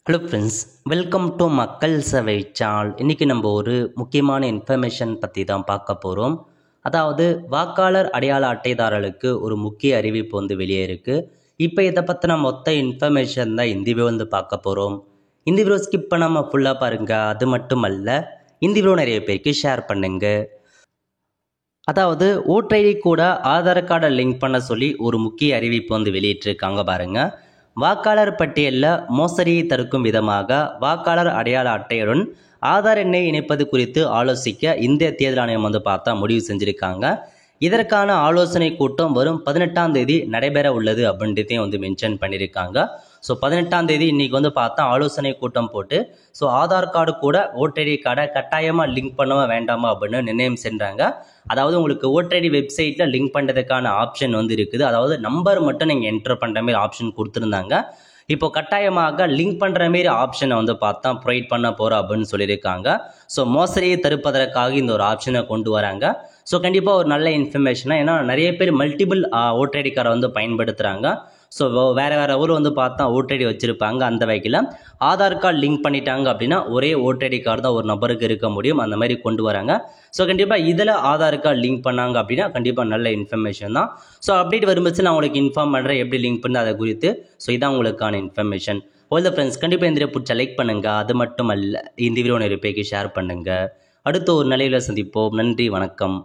Hello friends, welcome to மக்கள் சேவை channel. இன்றைக்கி நம்ம ஒரு முக்கியமான இன்ஃபர்மேஷன் பற்றி தான் பார்க்க போகிறோம். அதாவது வாக்காளர் அடையாள அட்டைதாரர்களுக்கு ஒரு முக்கிய அறிவிப்பு வெளியே இருக்குது. இப்போ இதை பற்றின மொத்த இன்ஃபர்மேஷன் தான் இந்த வீடியோ பார்க்க போகிறோம். இந்த வீடியோ ஸ்கிப் பண்ணாமல் ஃபுல்லாக பாருங்கள். அது மட்டும் அல்ல, இந்த வீடியோ நிறைய பேருக்கு ஷேர் பண்ணுங்க. அதாவது ஓட்டர் ஐடி கூட ஆதார் கார்டை லிங்க் பண்ண சொல்லி ஒரு முக்கிய அறிவிப்பு வெளியிட்டிருக்காங்க பாருங்கள். வாக்காளர் பட்டியலில் மோசடியை தடுக்கும் விதமாக வாக்காளர் அடையாள அட்டையுடன் ஆதார் எண்ணை இணைப்பது குறித்து ஆலோசிக்க இந்திய தேர்தல் ஆணையம் பார்த்தா முடிவு செஞ்சுருக்காங்க. இதற்கான ஆலோசனை கூட்டம் வரும் 18ஆம் தேதி நடைபெற உள்ளது அப்படின்றதையும் மென்ஷன் பண்ணியிருக்காங்க. ஸோ 18ஆம் தேதி இன்றைக்கி பார்த்தா ஆலோசனை கூட்டம் போட்டு ஸோ ஆதார் கார்டு கூட ஓட்டர் ஐடி கார்டை கட்டாயமாக லிங்க் பண்ணவா வேண்டாமா அப்படின்னு நிர்ணயம் செஞ்சாங்க. அதாவது உங்களுக்கு ஓட்டர் ஐடி வெப்சைட்டில் லிங்க் பண்ணுறதுக்கான ஆப்ஷன் இருக்குது. அதாவது நம்பர் மட்டும் நீங்கள் என்டர் பண்ணுற மாதிரி ஆப்ஷன் கொடுத்துருந்தாங்க. இப்போ கட்டாயமாக லிங்க் பண்ணுற மாரி ஆப்ஷனை பார்த்தா ப்ரொவைட் பண்ண போகிறோம் அப்படின்னு சொல்லியிருக்காங்க. ஸோ மோசடியை தடுப்பதற்காக இந்த ஒரு ஆப்ஷனை கொண்டு வராங்க. ஸோ கண்டிப்பாக ஒரு நல்ல இன்ஃபர்மேஷனாக, ஏன்னா நிறைய பேர் மல்டிபிள் ஓட்டர் ஐடி கார்டை பயன்படுத்துகிறாங்க. ஸோ வேறு ஊர் பார்த்தா ஓட்டர் ஐடி வச்சுருப்பாங்க. அந்த வகையில் ஆதார் கார்டு லிங்க் பண்ணிட்டாங்க அப்படின்னா ஒரே ஓட்டர் ஐடி கார்டு தான் ஒரு நபருக்கு இருக்க முடியும். அந்த மாதிரி கொண்டு வராங்க. ஸோ கண்டிப்பாக இதில் ஆதார் கார்டு லிங்க் பண்ணாங்க அப்படின்னா கண்டிப்பாக நல்ல இன்ஃபர்மேஷன் தான். ஸோ அப்டேட் வரும்போது நான் உங்களுக்கு இன்ஃபார்ம் பண்ணுறேன் எப்படி லிங்க் பண்ணு அதை குறித்து. ஸோ இதான் உங்களுக்கான இன்ஃபர்மேஷன். ஆல் த ஃப்ரெண்ட்ஸ், கண்டிப்பாக இந்த வீடியோ பிடிச்ச லைக் பண்ணுங்கள். அது மட்டும் அல்ல, இந்த வீடியோ நிறைய பேருக்கு ஷேர் பண்ணுங்கள். அடுத்த ஒரு நிலையில் சந்திப்போம். நன்றி, வணக்கம்.